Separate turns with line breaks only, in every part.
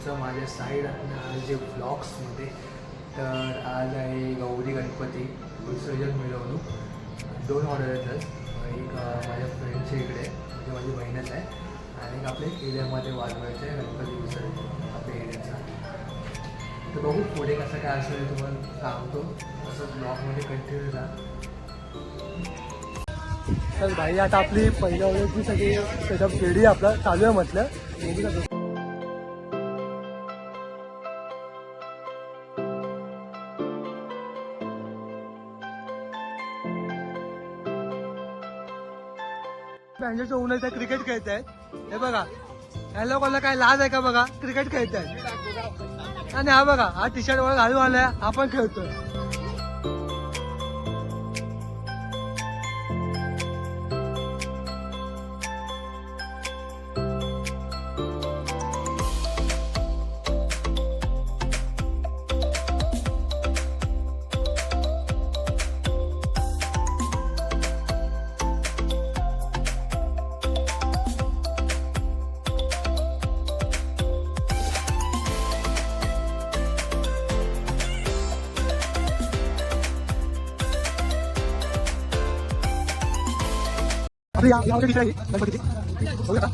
तुमचं माझ्या साईड आज जे ब्लॉग्समध्ये. तर आज आहे गौरी गणपती विसर्जन मिरवणूक. 2 ऑर्डर आहेत. एक माझ्या फ्रेंडच्या इकडे म्हणजे माझी बहीणच आहे आणि एक आपल्या एरियामध्ये वाजवायचं आहे गणपती विसर्जन आपल्या एरियाचा. तर बघू पुढे कसं काय असेल तुम्हाला सांगतो. असं ब्लॉगमध्ये कंटिन्यू राहा. तर भाई आता आपली पहिल्या ऑर्डरची सगळी सेटअप रेडी आपला चालू आहे म्हटलं. बँजेचं ऊन आहे क्रिकेट खेळत आहेत. हे बघा या लोकांना काय लाज आहे का बघा, क्रिकेट खेळत आहेत. आणि हा बघा हा टी शर्ट वर घालून आलाय, आपण खेळतोय. गणपतीची बघू का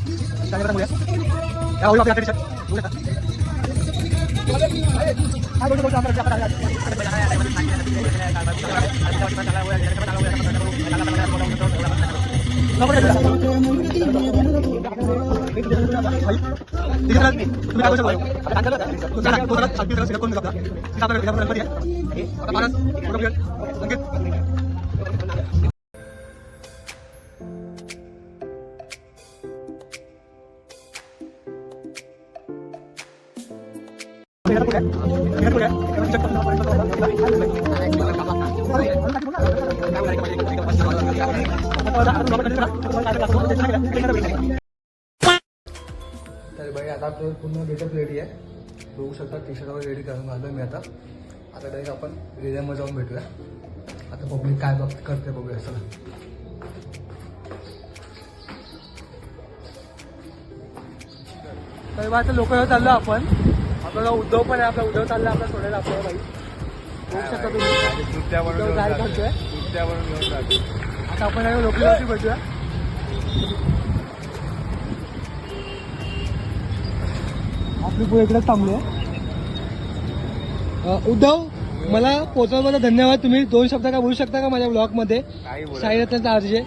तर भाई आता आपलं पूर्ण गेटअप रेडी आहे. बघू शकता टी शर्टवर रेडी करून घाललो मी. आता डायरेक्ट आपण एरियामध्ये जाऊन भेटूया. आता पब्लिक काय करते बघूया. चला तर आता लोक चाललो आपण. आपल्याला उद्धव पण आहे. आपला उद्धव चालला आपला सोडायला आपल्याला बाई. बघू शकता तुम्ही काय करतोय. आता आपण लोकांवरती भेटूया. आपली पुढे इकडेच थांबलो. उद्धव मला पोहोचवल्याबद्दल धन्यवाद. तुम्ही 2 शब्द काय बोलू शकता का माझ्या ब्लॉग मध्ये. साई रत्नाचा अर्जे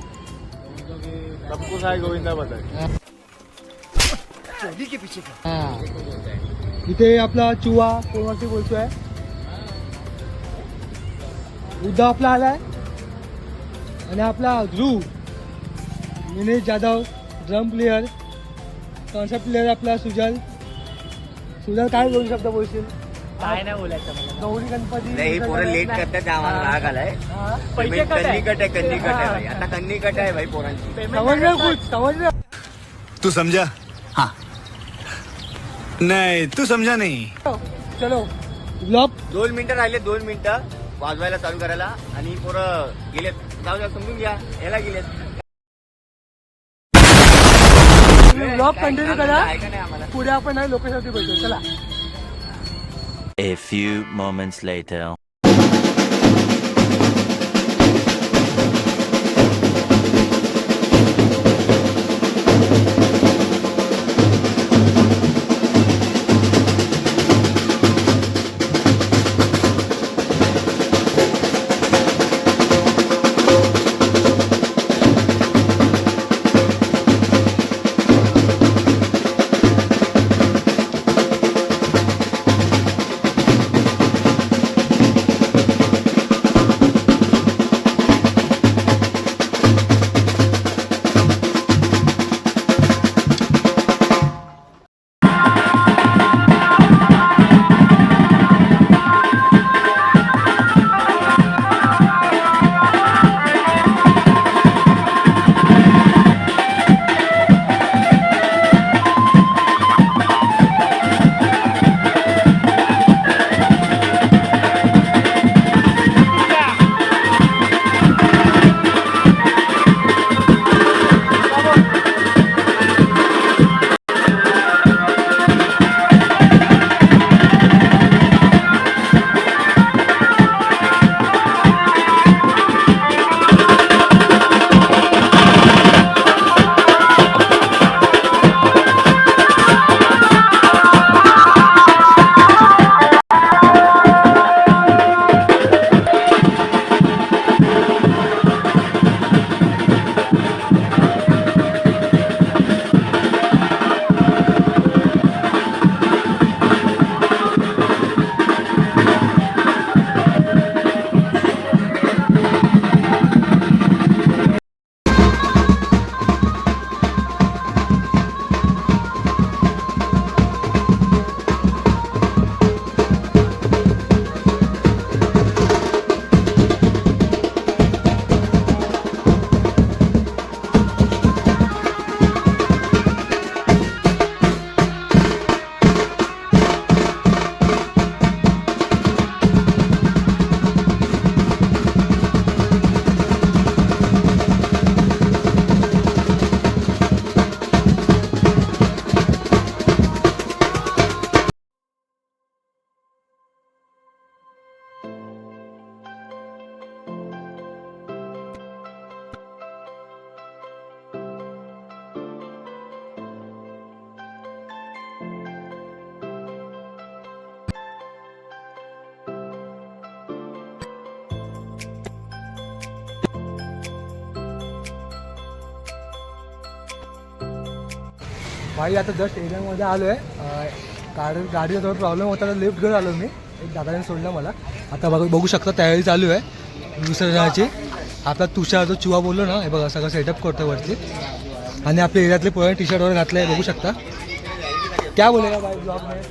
सबको साई गोविंदा बताए.
इथे आपला चुवा कोणाशी बोलतोय. उद्धव आपला आलाय आणि आपला Dhruv Minesh Jadhav drum player. Concept player आपला सुजल. काय 2 शब्द बोलशील.
काय नाही बोलायचं मला.
गौरी गणपती
नाही पोरं लेट करतात आम्हाला राग आलाय.
पैसे कट आहे.
कन्नी कट आहे भाई. आता कन्नी कट आहे भाई पोरांची.
समजलं कुछ समजलं.
तू समझा. हाँ नहीं तू समझा नहीं.
चलो ब्लॉग
2 मिनिटं राहिले. 2 मिनिटं वाजवायला चालू करायला आणि पोरं गेलेत. जाऊ द्या समजून घ्या. याला गेलेत.
ब्लॉग कंटिन्यू करा.
ऐका नाही आम्हाला.
पुढे आपण लोकेशनवरती भेटू. चला.
A few moments later.
भाई आता जस्ट एरियामध्ये आलो आहे कारण गाडीचा थोडा प्रॉब्लेम होता तर लिफ्ट घेऊन आलो मी. एक दादाने सोडलं मला. आता बघू शकता तयारी चालू आहे विसर्जनाची. आपला तुषार जो चुवा बोललो ना हे बघा सगळं सेटअप करतो वरती. आणि आपल्या एरियातले पुराणे टी शर्ट वगैरे घातले आहे बघू शकता. क्या बोलेगा भाई ब्लॉग में?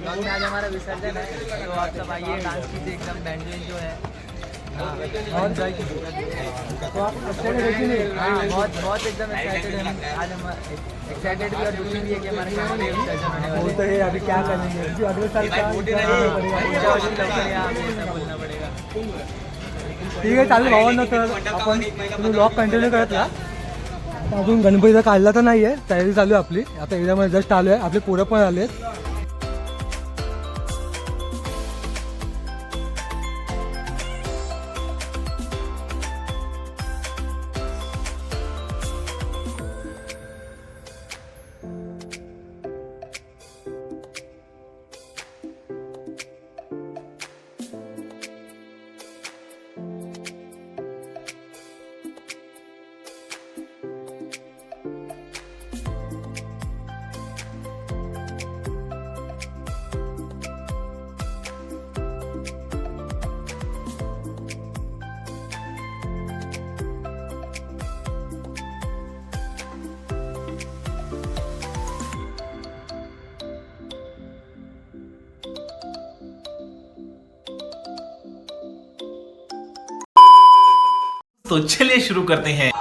ब्लॉग में आज हमारा विसर्जन है तो आप सब आइए डांस कीजिए एकदम बैंड जो है और एंजॉय कीजिए.
तो आप एक्साइटेड है कि नहीं?
हाँ बहुत बहुत एकदम एक्साइटेड है. आज हम एक्साइटेड भी और दुखी भी है कि हमारे यहाँ पे विसर्जन होने वाला
बोलते हैं अभी क्या करेंगे क्योंकि अगले साल का
बोलना पड़ेगा.
ठीक आहे चालेल भावांना. तर आपण तुम्ही ब्लॉग कंटिन्यू करत राहा. आता अजून गणपतीचा काढला तर नाही आहे. तयारी चालू आहे आपली. आता एरियामध्ये जस्ट आलो आहे. आपले पोरं पण आले आहेत.
तो चलिए शुरू करते हैं.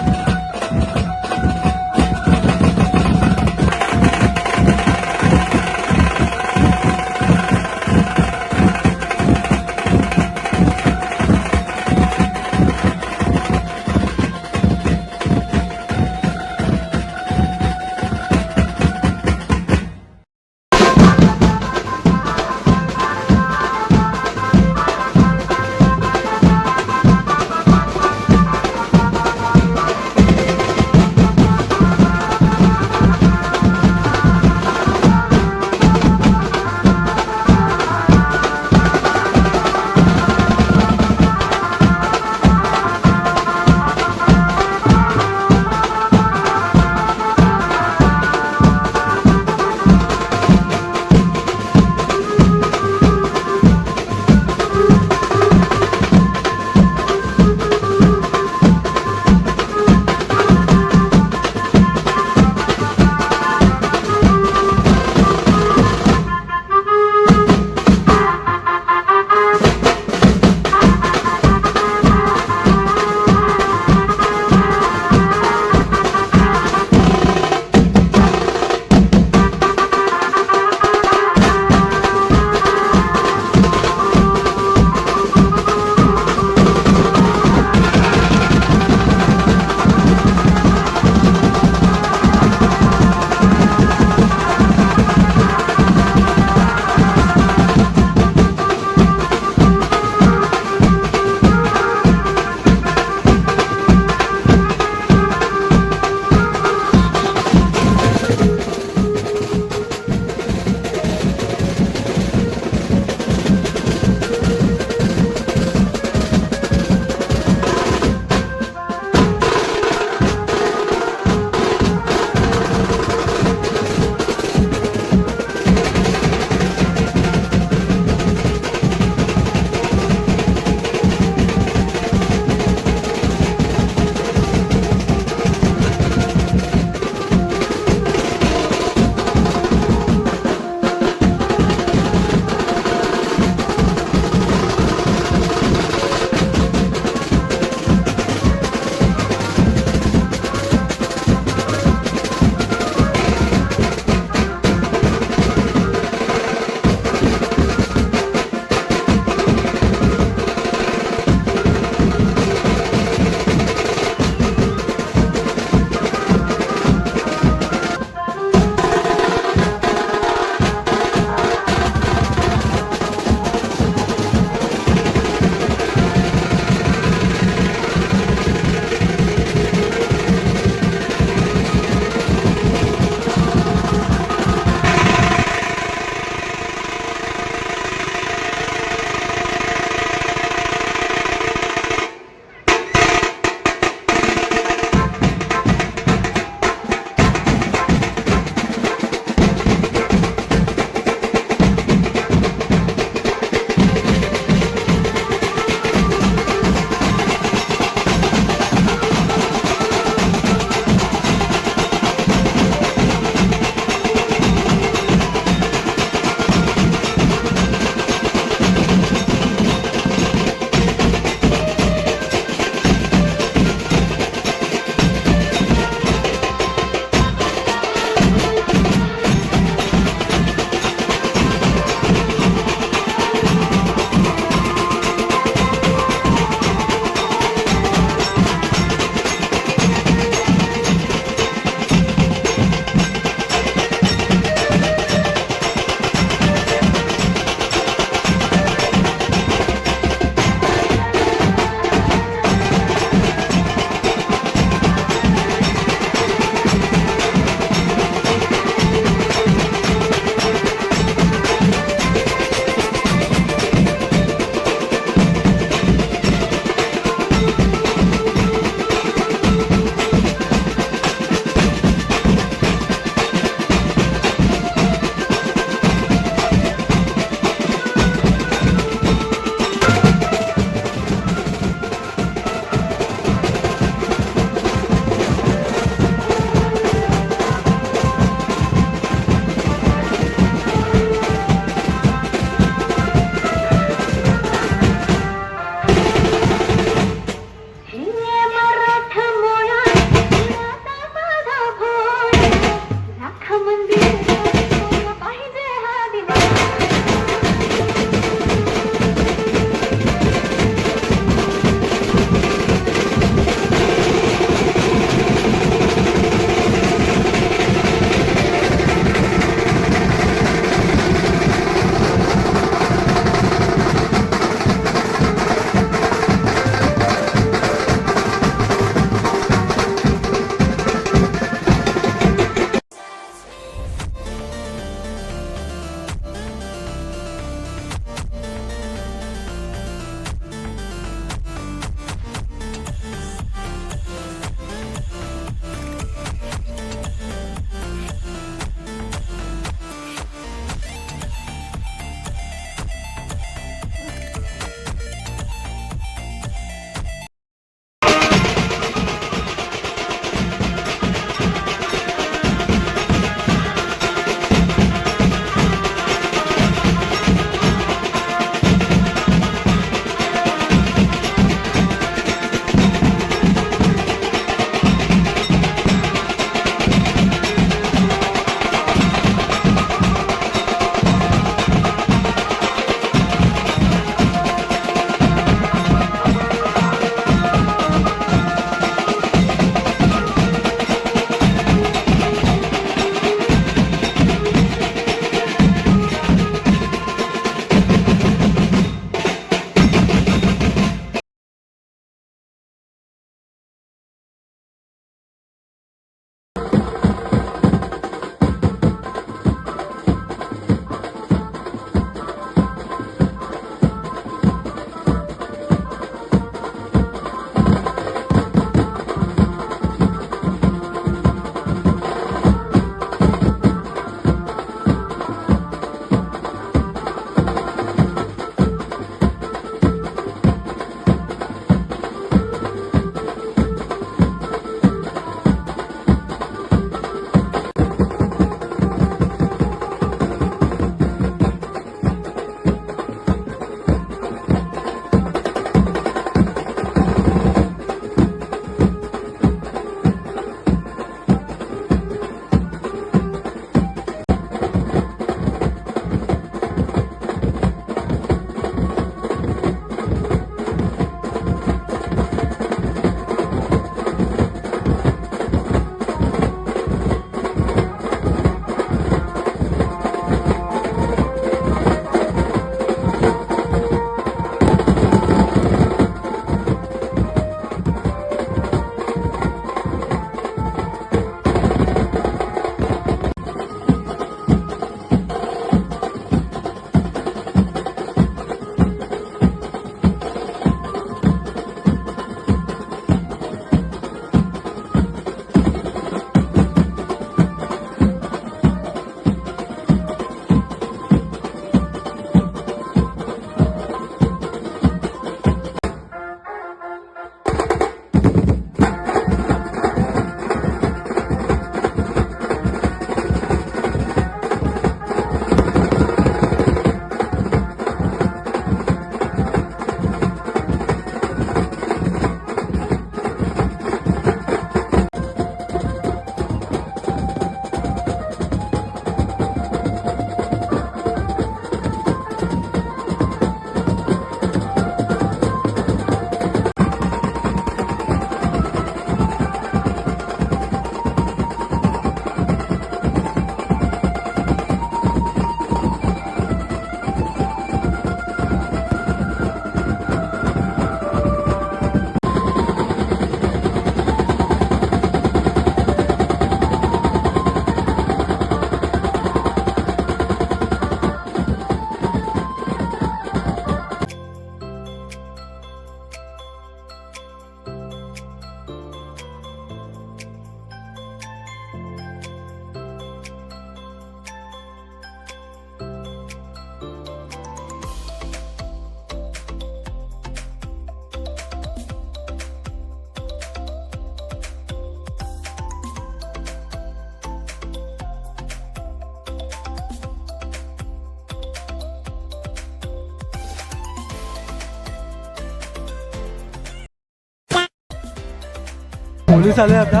पोलीस आले आता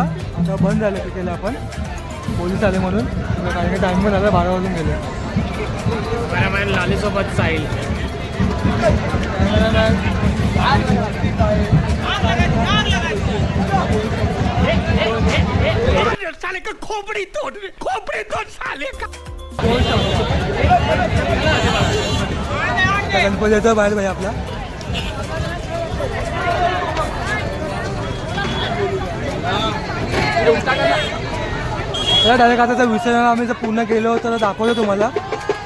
बंद झाले ते केलं आपण पोलीस आले म्हणून काही टाइम पण झाला 12 वाजून गेले.
लालीसोबत साईल
गणपतीचा बाहेर भाई आपला डायरेक्ट आता विसर्जन आम्ही जर पूर्ण केलं तर दाखवतो तुम्हाला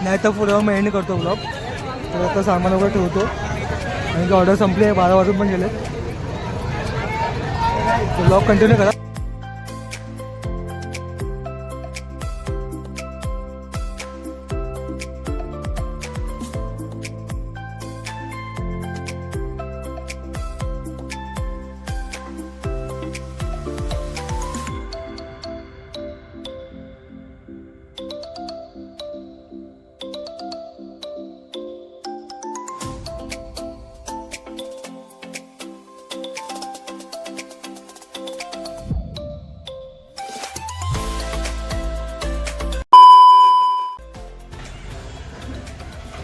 नाही तर पुढं मग एंड करतो ब्लॉग. तर आता सामान वगैरे ठेवतो आणि ऑर्डर संपली आहे 12 वाजून पण गेले. ब्लॉग कंटिन्यू करा.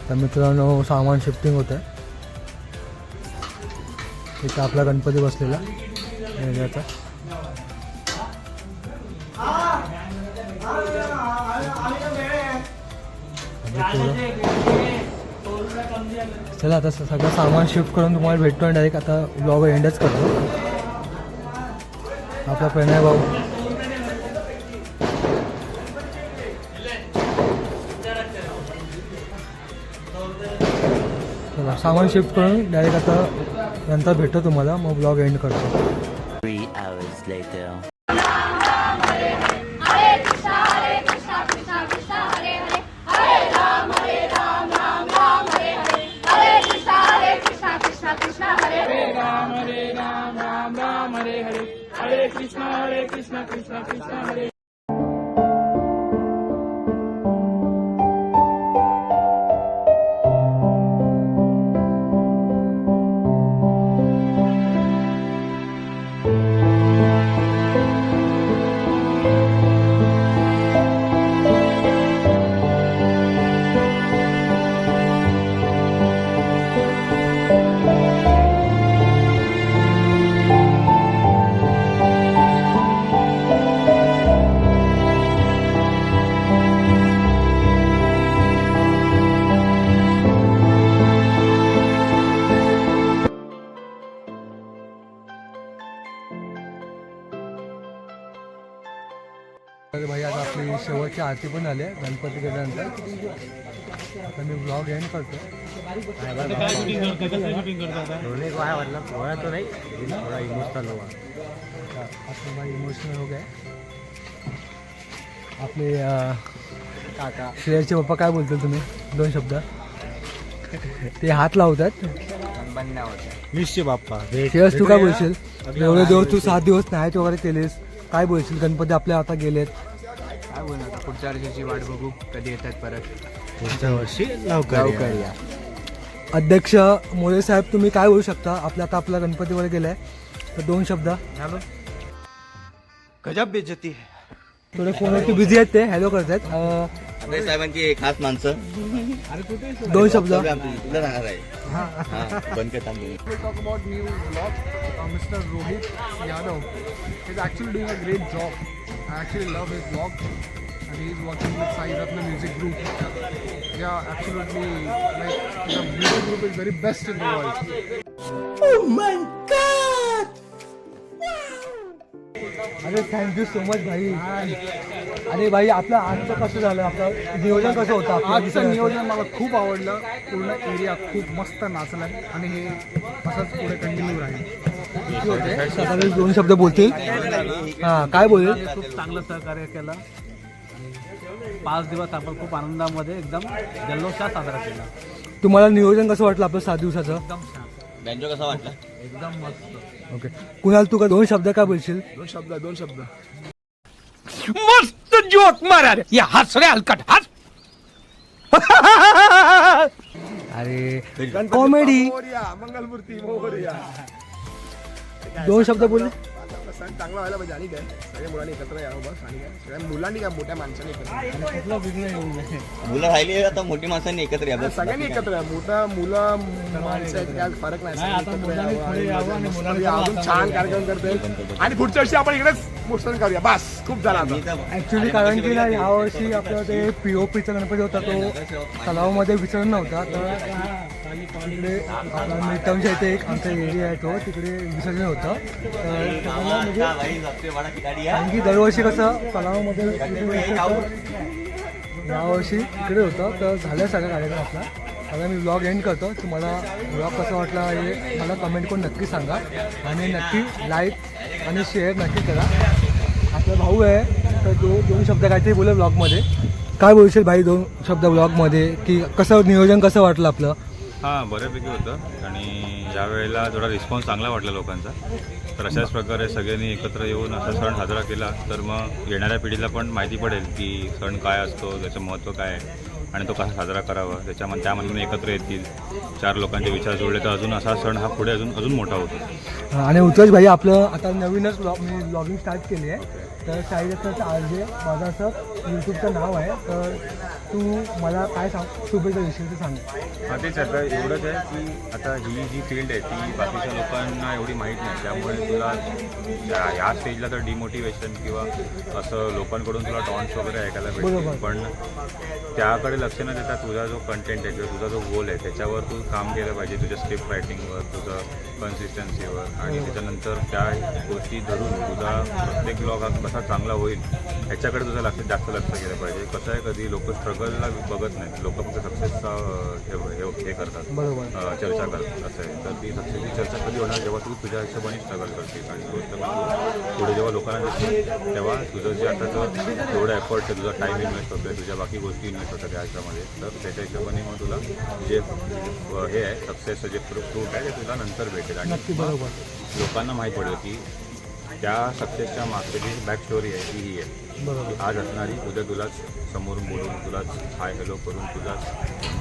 तर मित्रांनो सामान शिफ्टिंग होतं आहे. इथं आपला गणपती बसलेला याचा चला आता सगळं सामान शिफ्ट करून तुम्हाला भेटतो आणि डायरेक्ट आता ब्लॉग एंडच करतो. आपला प्रणय भाऊ चला सामान शिफ्ट करून डायरेक्ट आता नंतर भेटतो तुम्हाला मग ब्लॉग एंड करतो.
3 hours later. तर भाई आता आपली शेवटची आरती पण झाली आहे गणपती गेल्यानंतर. आता मी ब्लॉग एंड करतो. आपले भाई इमोशनल हो गए. आपले काका श्रेयसचे पप्पा काय बोलतील तुम्ही 2 शब्द? ते हात लावतात.
निश्चित बाप्पा.
श्रेयस तू काय बोलशील? एवढे दिवस तू 7 दिवस नाहीत वगैरे केलेस काय बोलशील? गणपती आपल्या आता गेलेत
काय बोलणार पुढच्या वर्षीची वाट बघू कधी येतात परत.
पुढच्या वर्षी लवकर या.
अध्यक्ष मोरे साहेब तुम्ही काय बोलू शकता? आपल्या आता आपला गणपती वगैरे गेलाय तर 2 शब्द.
गजब बेइज्जती है.
थोडे फोनवरती बिझी आहेत ते हॅलो करतायत.
अभय साहेबांची खास माणसं
2 शब्द.
तुला राहणार आहे बंद करता.
Talk about new vlog. Mr. Rohit Yadav is actually doing a great job. I actually love his vlog, and he is working with Sai Ratna Music Group. Yeah, absolutely. Like the music group is very best in the world.
Oh my God! अरे thank you so much भाई. अरे भाई आपलं आजचं कसं झालं? आपलं नियोजन कसं होतं?
आजचं नियोजन मला खूप आवडलं. पूर्ण एरिया खूप मस्त नाचला आणि हे असंच पुढे कंटिन्यू राहील.
सकाळी 2 शब्द बोलतील. हां काय बोलेल?
खूप चांगलं सहकार्य केलं. 5 दिवस आपण खूप आनंदामध्ये एकदम जल्लोषात साजरा केला.
तुम्हाला नियोजन कसं वाटलं आपलं 7 दिवसाचं?
एकदम छान
बँजो कसा वाटला?
एकदम मस्त.
ओके कुणाल तू का 2 शब्द काय बोलशील?
2 शब्द.
मस्त जोक मारा रे. या हस रे हलकट हस.
अरे कॉमेडी.
मंगलमूर्ती मोरया.
2 शब्द बोलले.
पण चांगला व्हायला पाहिजे. आणि काय सगळ्या मुलांनी एकत्र यावं बस. आणि काय सगळ्या मुलांनी काय मोठ्या माणसांनी एकत्र
कुठला बिघडं येऊ नये.
मुलं राहिली आता मोठी माणसांनी एकत्र या बस.
सगळ्यांनी एकत्र या. मोठा मुलं माणसं आहेत काय फरक नाही.
नाही, आता मुलांनी पुढे यावं आणि मुलांनी
अजून छान कार्यक्रम करता येईल. आणि पुढच्या वर्षी आपण इकडेच मुस्लिम करूया. बस खूप झाला आता.
ऍक्च्युली कारण की ना ह्या वर्षी आपलं ते पीओपीचा गणपती होता तो तलावामध्ये विसर्जन नव्हता. तर तिकडे आपला मिडटाऊनच्या इथे एक आमचा एरिया आहे तो तिकडे विसर्जन होतं. तर त्याला म्हणजे कारण की दरवर्षी कसं तलावामध्ये यावर्षी इकडे होतं. तर झालं सगळा कार्यक्रम आपला. आता मी ब्लॉग एंड करतो. तुम्हाला ब्लॉग कसा वाटला हे मला कमेंट करून नक्की सांगा. आणि नक्की लाईक आणि शेअर नक्की करा. आपला भाऊ आहे तर तो 2 शब्द काहीतरी बोलेल ब्लॉगमध्ये. काय बोलशील भाई 2 शब्द ब्लॉगमध्ये की कसं नियोजन कसं वाटलं आपलं?
हां, बऱ्यापैकी होतं आणि यावेळेला थोडा रिस्पॉन्स चांगला वाटला लोकांचा. तर अशाच प्रकारे सगळ्यांनी एकत्र येऊन असा सण साजरा केला तर मग येणाऱ्या पिढीला पण माहिती पडेल की सण काय असतो, त्याचं महत्त्व काय आहे आणि तो कसा साजरा करावा. त्यामध्ये एकत्र येतील, 4 लोकांचे विचार जुळले तर अजून असा सण हा पुढे अजून मोठा होतो.
आणि उत्कर्ष भाई आपलं आता नवीनच मी ब्लॉगिंग स्टार्ट केली आहे. तर साईडचं RJ माझं असं यूट्यूबचं नाव आहे. तर तू मला काय शुभेच्छा देशील ते सांग.
हां, तेच आता एवढंच आहे की आता ही जी फील्ड आहे ती बाकीच्या लोकांना एवढी माहीत नाही. त्यामुळे तुला ह्या स्टेजला तर डिमोटिवेशन किंवा असं लोकांकडून तुला टॉन्ट्स वगैरे ऐकायला भेटतील. पण त्याकडे लक्ष न देता तुझा जो कंटेंट आहे किंवा तुझा जो गोल आहे त्याच्यावर तू काम केलं पाहिजे. तुझ्या स्क्रिप्ट रायटिंगवर, तुझं कन्सिस्टन्सीवर आणि त्याच्यानंतर त्या गोष्टी धरून तुझा प्रत्येक ब्लॉग हा कसा चांगला होईल ह्याच्याकडे तुझं जास्त लक्ष केलं पाहिजे. कसं आहे कधी लोक स्ट्रगलला बघत नाहीत, लोक फक्त सक्सेसचा हे करतात, चर्चा करतात. असं आहे. तर ती सक्सेसची चर्चा कधी होणार जेव्हा तू तुझ्या हिशोबाने स्ट्रगल करशील आणि गोष्ट पुढे जेव्हा लोकांना दिसतील तेव्हा तुझं जे आता एवढं एफर्ट आहे, तुझा टाईम इन्व्हेस्ट होतो आहे, तुझ्या बाकी गोष्टी इन्व्हेस्ट होतात ह्याच्यामध्ये, तर त्याच्या हिशोबाने मग तुला जे हे आहे सक्सेसचं जे फ्रूट आहे ते तुला नंतर भेटेल आणि लोकांना माहीत पडेल की त्या सक्सेसच्या मागची जी बॅक स्टोरी आहे ही आहे की आज असणारी उद्या तुलाच समोरून बोलून तुलाच हाय हॅलो करून तुझाच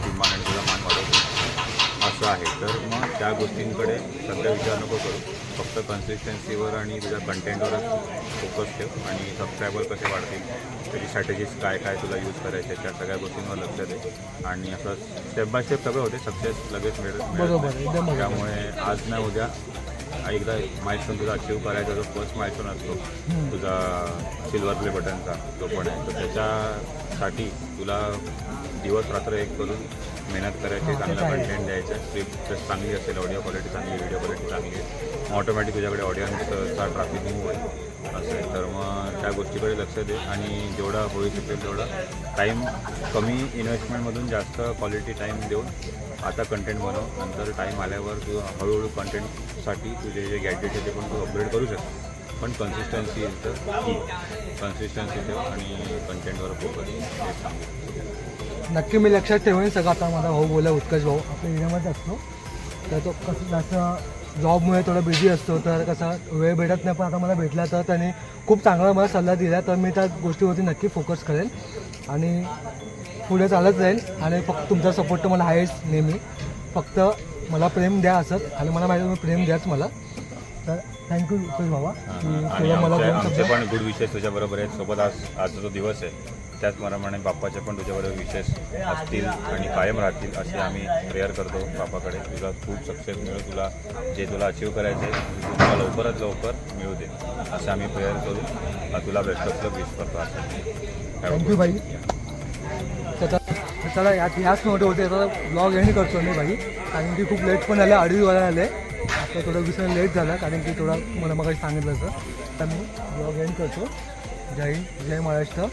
किंमान आणि तुझा मान वाढवतो असं आहे. तर मग त्या गोष्टींकडे सध्या विचार नको करू, फक्त कन्सिस्टन्सीवर आणि तुझ्या कंटेंटवरच फोकस ठेव आणि सबस्क्रायबर कसे वाढतील त्याची स्ट्रॅटेजीज काय काय तुला यूज करायचे त्या सगळ्या गोष्टींवर लक्ष दे. आणि असं स्टेप बाय स्टेप सगळं होते, सक्सेस लगेच मिळेल. त्यामुळे आज नाही उद्या एकदा माइलस्टोन तुझा अचीव करायचा जो फर्स्ट माइलस्टोन असतो तुझा सिल्वर प्ले बटनचा तो पण आहे. तर त्याच्यासाठी तुला दिवस रात्र एक करून मेहनत करायची, चांगला कंटेंट द्यायचं, स्क्रिप्ट चांगली असेल, ऑडिओ क्वालिटी चांगली, व्हिडिओ क्वालिटी चांगली आहे, ऑटोमॅटिक तुझ्याकडे ऑडियन्सचा ट्रॅफिक मूव होईल असं आहे. तर मग त्या गोष्टीकडे लक्ष दे आणि जेवढा होऊ शकेल तेवढा टाईम कमी इन्व्हेस्टमेंटमधून जास्त क्वालिटी टाईम देऊन आता कंटेंट बनव. नंतर टाईम आल्यावर तू हळूहळू कंटेंटसाठी तुझे जे गॅजेट आहे ते पण तू अपग्रेड करू शकतो. पण consistency is the key. Consistency ठेव आणि कंटेंटवर फोकस हे सांगू.
नक्की मी लक्षात ठेवेन सगळं. आता माझा भाऊ बोला उत्कर्ष भाऊ आपल्या एरियामध्ये असतो तर तो कसं जास्त जॉबमुळे थोडा बिझी असतो तर कसा वेळ भेटत नाही. पण आता मला भेटला तर त्याने खूप चांगला मला सल्ला दिला तर मी त्या गोष्टीवरती नक्की फोकस करेन आणि पुढे चालत जाईल. आणि फक्त तुमचा सपोर्ट तर मला आहेच नेहमी. फक्त मला प्रेम द्या असंच आणि मला माहिती तुम्ही प्रेम द्याच मला. तर थँक्यू उत्कर्ष बाबा की तुला मला
आमचे पण गुड विशेष तुझ्याबरोबर आहेत सोबत. आजचा जो दिवस आहे त्याचप्रमाणे बाप्पाचे पण तुझ्याबरोबर विशेष असतील आणि कायम राहतील असे आम्ही प्रेयर करतो बाप्पाकडे. तुला खूप सक्सेस मिळो, तुला जे तुला अचीव करायचं आहे तुला लवकरात लवकर मिळू दे असं आम्ही प्रेयर करू. तुला बेस्ट ऑफ लक विश करतो असं.
थँक्यू भाई. चला ह्याच नोट होते आता ब्लॉग एंड करतो मी भाई कारण की खूप लेट पण झालं, 2:30 वाजता आले. आता थोडं विसरून लेट झाला कारण की थोडा मला मग सांगितलं होतं. तर मी ब्लॉग एंड करतो. जय हिंद, जय महाराष्ट्र.